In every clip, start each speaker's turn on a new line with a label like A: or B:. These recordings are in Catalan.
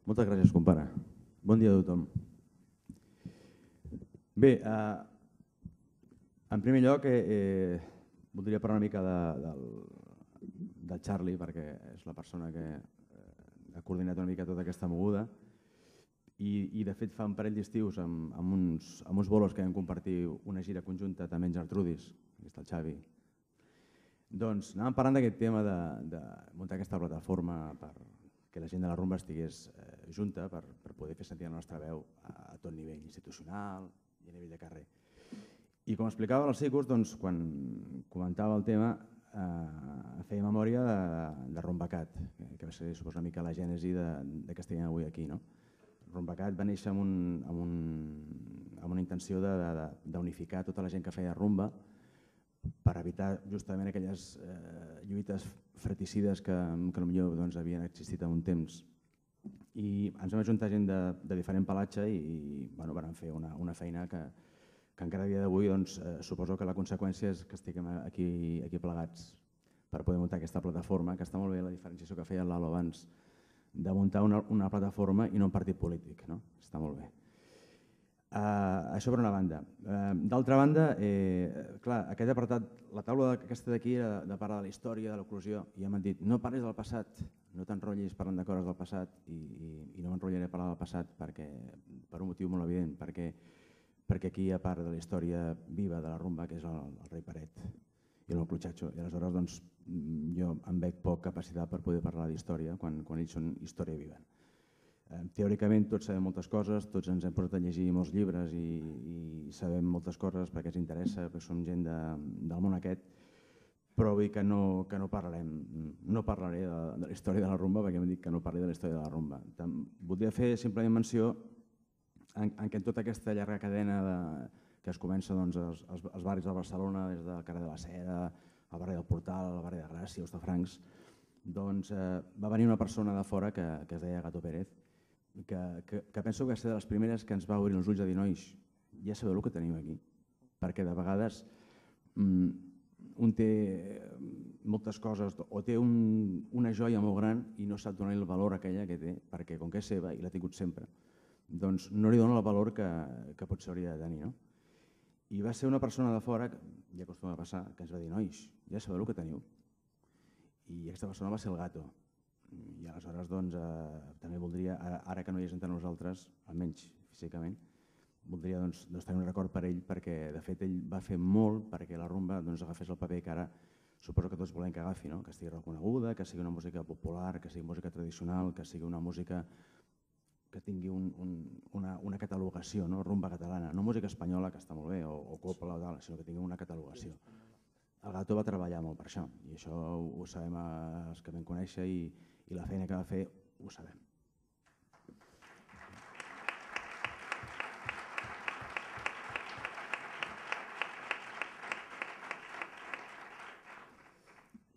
A: Moltes gràcies, compare. Bon dia a tothom. Bé, en primer lloc voldria parlar una mica del Charlie, perquè és la persona que ha coordinat una mica tota aquesta moguda i de fet fa un parell d'estius amb uns bolos que vam compartir una gira conjunta també en Gertrudis, aquí està el Xavi. Doncs anàvem parlant d'aquest tema de muntar aquesta plataforma perquè la gent de la rumba estigués junta per poder fer sentir la nostra veu a tot nivell institucional i a nivell de carrer. I com explicava el Sicus, quan comentava el tema, feia memòria de Rumbacat, que va ser suposo una mica la gènesi que estiguem avui aquí. Rumbacat va néixer amb una intenció d'unificar tota la gent que feia rumba per evitar justament aquelles lluites fratricides que potser havien existit en un temps. I ens vam ajuntar gent de diferent pelatge i vam fer una feina que encara a dia d'avui suposo que la conseqüència és que estiguem aquí plegats per poder muntar aquesta plataforma, que està molt bé la diferenciació que feia l'Alo abans de muntar una plataforma i no un partit polític. Està molt bé. Això per una banda. D'altra banda, clar, aquest apartat, la taula aquesta d'aquí era de parlar de la història, de l'oclusió, i ja m'han dit no parlis del passat, no t'enrotllis parlant de coses del passat i no m'enrotllaré a parlar del passat per un motiu molt evident, perquè aquí hi ha part de la història viva de la rumba, que és el rei Paret i el Cluchacho, i aleshores jo em veig poc capacitat per poder parlar d'història quan ells són història viva. Teòricament tots sabem moltes coses, tots ens hem posat a llegir molts llibres i sabem moltes coses perquè ens interessa, perquè som gent del món aquest, però vull dir que no parlarem, no parlaré de la història de la rumba perquè m'han dit que no parli de la història de la rumba. Voldria fer simplement menció en què en tota aquesta llarga cadena que es comença als barris de Barcelona, des del carrer de la Seda, al barri del Portal, al barri de Gràcia, Hostafrancs, va venir una persona de fora que es deia Gato Pérez, que penso que va ser de les primeres que ens va obrir els ulls a dir nois, ja sabeu el que teniu aquí, perquè de vegades un té moltes coses o té una joia molt gran i no sap donar-li el valor a aquella que té, perquè com que és seva i l'ha tingut sempre, doncs no li dona el valor que potser hauria de tenir. I va ser una persona de fora, ja acostuma a passar, que ens va dir nois, ja sabeu el que teniu. I aquesta persona va ser el Gato. I aleshores també voldria, ara que no hi és entre nosaltres, almenys físicament, voldria tenir un record per ell perquè de fet ell va fer molt perquè la rumba agafés el paper que ara suposo que tots volem que agafi, que estigui reconeguda, que sigui una música popular, que sigui música tradicional, que sigui una música que tingui una catalogació, rumba catalana, no música espanyola, que està molt bé, o copla, sinó que tingui una catalogació. El Gato va treballar molt per això i això ho sabem els que vam conèixer i la feina que va fer ho sabem.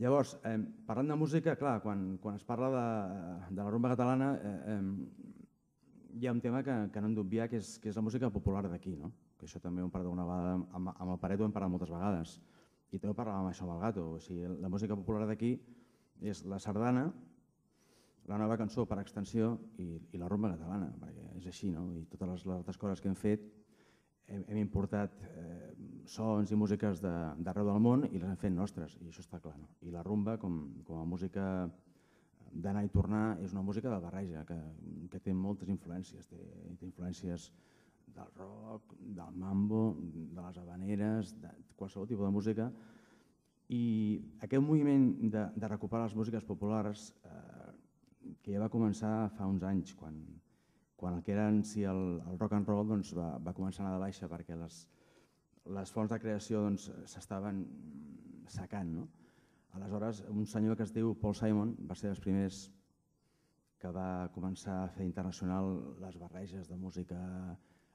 A: Llavors, parlant de música, clar, quan es parla de la rumba catalana hi ha un tema que no hem d'obviar, que és la música popular d'aquí, que això també ho hem parlat una vegada, amb el Paret ho hem parlat moltes vegades, i també parlàvem això amb el Gato, o sigui, la música popular d'aquí és la sardana, la nova cançó per extensió i la rumba catalana, perquè és així, i totes les altres coses que hem fet hem importat sons i músiques d'arreu del món i les hem fet nostres, i això està clar. I la rumba, com a música d'anar i tornar, és una música de barreja, que té moltes influències, té influències del rock, del mambo, de les habaneres, de qualsevol tipus de música, i aquest moviment de recuperar les músiques populars que ja va començar fa uns anys, quan el que era en si el rock and roll va començar a anar de baixa perquè les fonts de creació s'estaven secant. Aleshores, un senyor que es diu Paul Simon va ser dels primers que va començar a fer internacional les barreges de música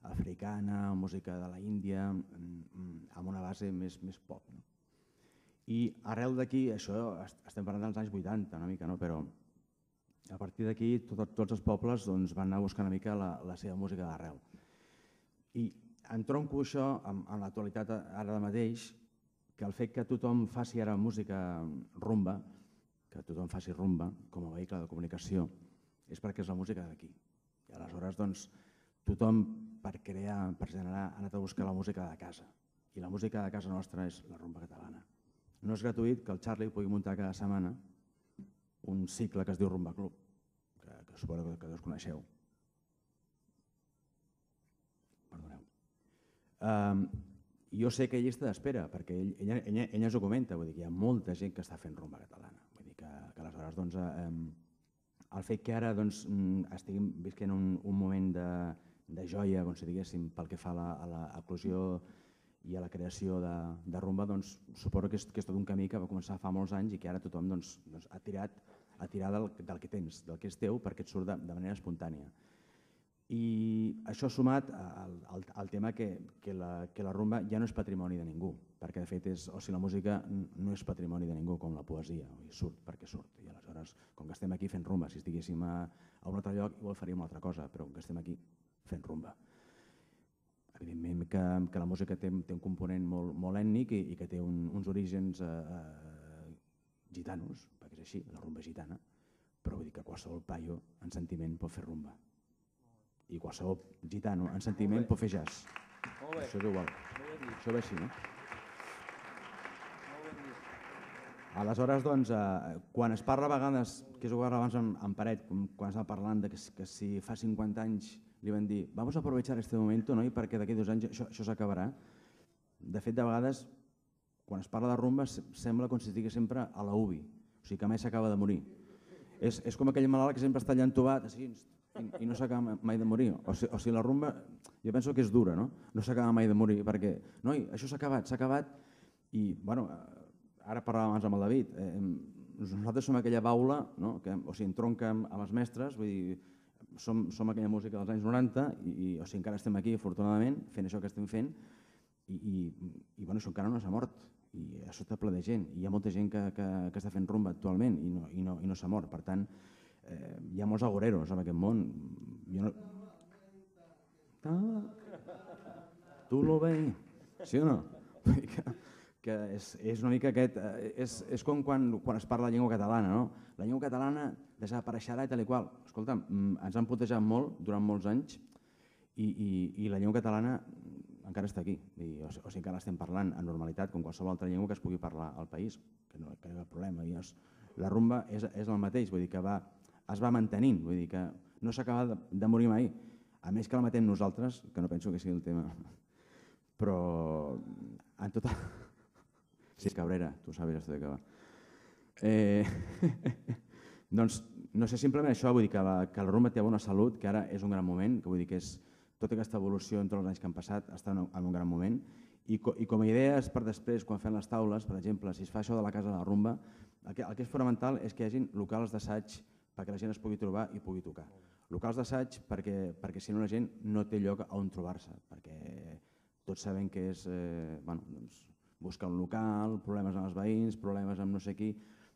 A: africana, música de la Índia, amb una base més pop. I arrel d'aquí, això estem parlant dels anys 80 una mica, però a partir d'aquí tots els pobles van anar buscant una mica la seva música d'arrel. I entronco això amb l'actualitat ara mateix, que el fet que tothom faci ara música rumba, que tothom faci rumba com a vehicle de comunicació, és perquè és la música d'aquí. I aleshores, doncs, tothom per generar, ha anat a buscar la música de casa. I la música de casa nostra és la rumba catalana. No és gratuït que el Charlie pugui muntar cada setmana un cicle que es diu Rumba Club, que suposo que us coneixeu. Perdoneu. Jo sé que ell està d'espera, perquè ella ens ho comenta, vull dir que hi ha molta gent que està fent rumba catalana. Vull dir que aleshores, doncs, el fet que ara estiguem visquent un moment de joia, si diguéssim, pel que fa a l'eclosió i a la creació de rumba, doncs suposo que és tot un camí que va començar fa molts anys i que ara tothom ha tirat del que tens, del que és teu, perquè et surt de manera espontània. I això sumat al tema que la rumba ja no és patrimoni de ningú, perquè de fet la música no és patrimoni de ningú com la poesia, surt perquè surt. I aleshores, com que estem aquí fent rumba, si estiguéssim a un altre lloc igual faríem una altra cosa, però com que estem aquí fent rumba. Evidentment que la música té un component molt ètnic i que té uns orígens gitanos, perquè és així, la rumba gitana, però vull dir que qualsevol paio en sentiment pot fer rumba. I qualsevol gitano en sentiment pot fer jazz. Això és igual. Això ve així, no? Aleshores, doncs, quan es parla a vegades, que és ho parla abans en Paret, quan estava parlant que si fa 50 anys li van dir vamos a aprovechar este momento, no? I perquè d'aquí 2 anys això s'acabarà. De fet, de vegades, quan es parla de rumba, sembla com si estigués sempre a la UBI, o sigui que mai s'acaba de morir. És com aquell malalt que sempre està llentobat, així, i no s'acaba mai de morir. O sigui, la rumba, jo penso que és dura, no? No s'acaba mai de morir, perquè, noi, això s'ha acabat, i, bueno, ara parlàvem abans amb el David, nosaltres som aquella baula, no? O sigui, entronca amb els mestres, vull dir, som aquella música dels anys 90, i o sigui, encara estem aquí, afortunadament, fent això que estem fent, i bueno, això encara no s'ha mort, i això està ple de gent, i hi ha molta gent que està fent rumba actualment i no s'ha mort, per tant, hi ha molts agoreros en aquest món. Tu lo veus, sí o no? Que és una mica aquest... És com quan es parla de llengua catalana, no? La llengua catalana desapareixerà i tal i qual. Escolta'm, ens han plantejat molt durant molts anys i la llengua catalana encara està aquí. O sigui, encara l'estem parlant en normalitat com qualsevol altra llengua que es pugui parlar al país, que no hi ha cap problema. La rumba és el mateix, vull dir que es va mantenint, vull dir que no s'acaba de morir mai, a més que la matem nosaltres, que no penso que sigui el tema, però en total... Sí, Cabrera, tu sabes esto de què va. Doncs, no sé, simplement això, vull dir que la rumba té bona salut, que ara és un gran moment, que vull dir que és tota aquesta evolució entre els anys que han passat està en un gran moment, i com a idees per després, quan fem les taules, per exemple, si es fa això de la casa de la rumba, el que és fonamental és que hi hagi locals d'assaig perquè la gent es pugui trobar i pugui tocar. Locals d'assaig perquè si no la gent no té lloc on trobar-se, perquè tots sabem que és buscar un local, problemes amb els veïns, problemes amb no sé qui,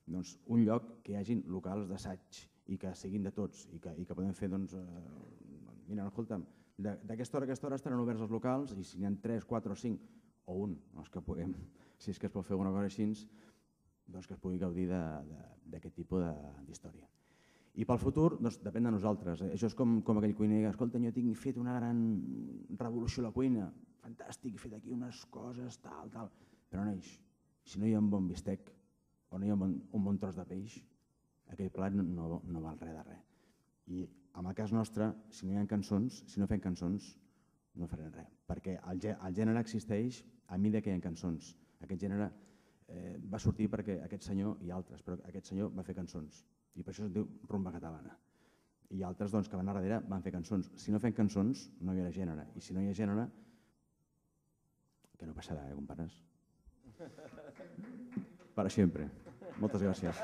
A: doncs un lloc que hi hagi locals d'assaig i que siguin de tots i que podem fer, mira, escolta'm, d'aquesta hora a aquesta hora estaran oberts els locals i si n'hi ha 3, 4 o 5 o un, els que puguem, si és que es pot fer alguna cosa així, doncs que es pugui gaudir d'aquest tipus d'història. I pel futur, doncs, depèn de nosaltres. Això és com aquell cuiner que, escolta, jo tinc fet una gran revolució a la cuina, fantàstic, he fet aquí unes coses, tal, però no si no hi ha un bon bistec o no hi ha un bon tros de peix, aquell plat no val res de res. I en el cas nostre, si no hi ha cançons, si no fem cançons, no farem res, perquè el gènere existeix a mida que hi ha cançons. Aquest gènere va sortir perquè aquest senyor i altres, però aquest senyor va fer cançons. I per això es diu rumba catalana. I altres que van a darrere van fer cançons. Si no fem cançons no hi haurà gènere. I si no hi ha gènere, que no passarà, companys? Para sempre. Moltes gràcies.